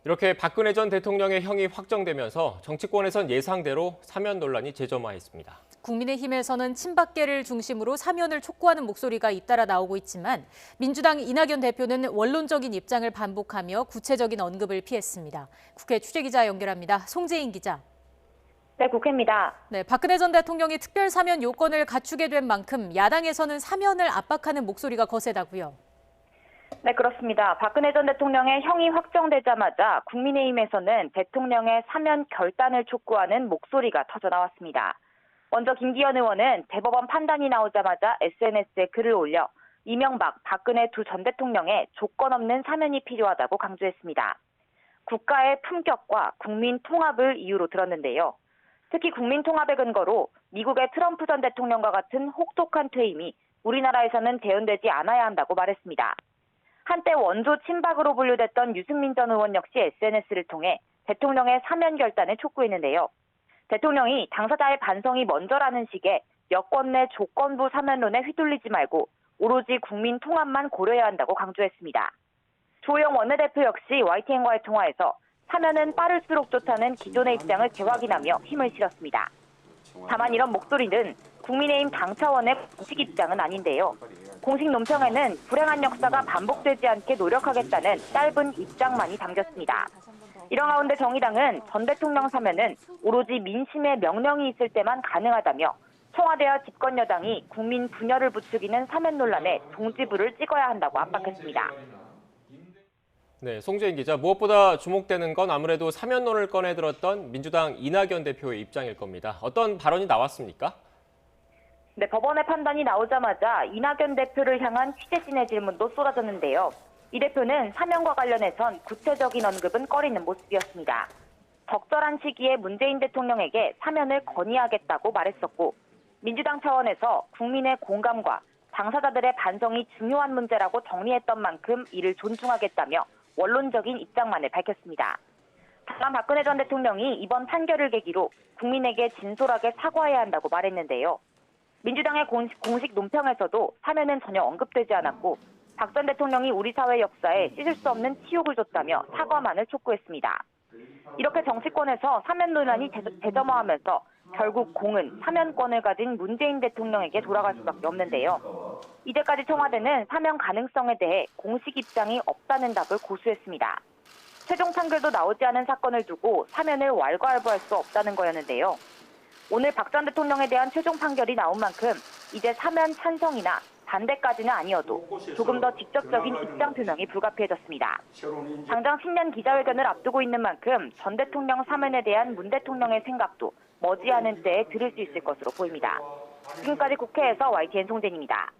이렇게 박근혜 전 대통령의 형이 확정되면서 정치권에선 예상대로 사면 논란이 재점화했습니다. 국민의힘에서는 친박계를 중심으로 사면을 촉구하는 목소리가 잇따라 나오고 있지만 민주당 이낙연 대표는 원론적인 입장을 반복하며 구체적인 언급을 피했습니다. 국회 취재기자 연결합니다. 송재인 기자. 네, 국회입니다. 네, 박근혜 전 대통령이 특별 사면 요건을 갖추게 된 만큼 야당에서는 사면을 압박하는 목소리가 거세다고요. 네, 그렇습니다. 박근혜 전 대통령의 형이 확정되자마자 국민의힘에서는 대통령의 사면 결단을 촉구하는 목소리가 터져 나왔습니다. 먼저 김기현 의원은 대법원 판단이 나오자마자 SNS에 글을 올려 이명박, 박근혜 두 전 대통령의 조건 없는 사면이 필요하다고 강조했습니다. 국가의 품격과 국민 통합을 이유로 들었는데요. 특히 국민 통합의 근거로 미국의 트럼프 전 대통령과 같은 혹독한 퇴임이 우리나라에서는 대연되지 않아야 한다고 말했습니다. 한때 원조 친박으로 분류됐던 유승민 전 의원 역시 SNS를 통해 대통령의 사면 결단을 촉구했는데요. 대통령이 당사자의 반성이 먼저라는 식의 여권 내 조건부 사면론에 휘둘리지 말고 오로지 국민 통합만 고려해야 한다고 강조했습니다. 조영 원내대표 역시 YTN과의 통화에서 사면은 빠를수록 좋다는 기존의 입장을 재확인하며 힘을 실었습니다. 다만 이런 목소리는 국민의힘 당 차원의 공식 입장은 아닌데요. 공식 논평에는 불행한 역사가 반복되지 않게 노력하겠다는 짧은 입장만이 담겼습니다. 이런 가운데 정의당은 전 대통령 사면은 오로지 민심의 명령이 있을 때만 가능하다며 청와대와 집권 여당이 국민 분열을 부추기는 사면 논란에 종지부를 찍어야 한다고 압박했습니다. 네, 송재인 기자, 무엇보다 주목되는 건 아무래도 사면론을 꺼내들었던 민주당 이낙연 대표의 입장일 겁니다. 어떤 발언이 나왔습니까? 네, 법원의 판단이 나오자마자 이낙연 대표를 향한 취재진의 질문도 쏟아졌는데요. 이 대표는 사면과 관련해선 구체적인 언급은 꺼리는 모습이었습니다. 적절한 시기에 문재인 대통령에게 사면을 건의하겠다고 말했었고, 민주당 차원에서 국민의 공감과 당사자들의 반성이 중요한 문제라고 정리했던 만큼 이를 존중하겠다며 원론적인 입장만을 밝혔습니다. 다만 박근혜 전 대통령이 이번 판결을 계기로 국민에게 진솔하게 사과해야 한다고 말했는데요. 민주당의 공식 논평에서도 사면은 전혀 언급되지 않았고 박 전 대통령이 우리 사회 역사에 씻을 수 없는 치욕을 줬다며 사과만을 촉구했습니다. 이렇게 정치권에서 사면 논란이 재점화하면서 결국 공은 사면권을 가진 문재인 대통령에게 돌아갈 수밖에 없는데요. 이제까지 청와대는 사면 가능성에 대해 공식 입장이 없다는 답을 고수했습니다. 최종 판결도 나오지 않은 사건을 두고 사면을 왈가왈부할 수 없다는 거였는데요. 오늘 박 전 대통령에 대한 최종 판결이 나온 만큼 이제 사면 찬성이나 반대까지는 아니어도 조금 더 직접적인 입장 표명이 불가피해졌습니다. 당장 신년 기자회견을 앞두고 있는 만큼 전 대통령 사면에 대한 문 대통령의 생각도 머지않은 때에 들을 수 있을 것으로 보입니다. 지금까지 국회에서 YTN 송재인입니다.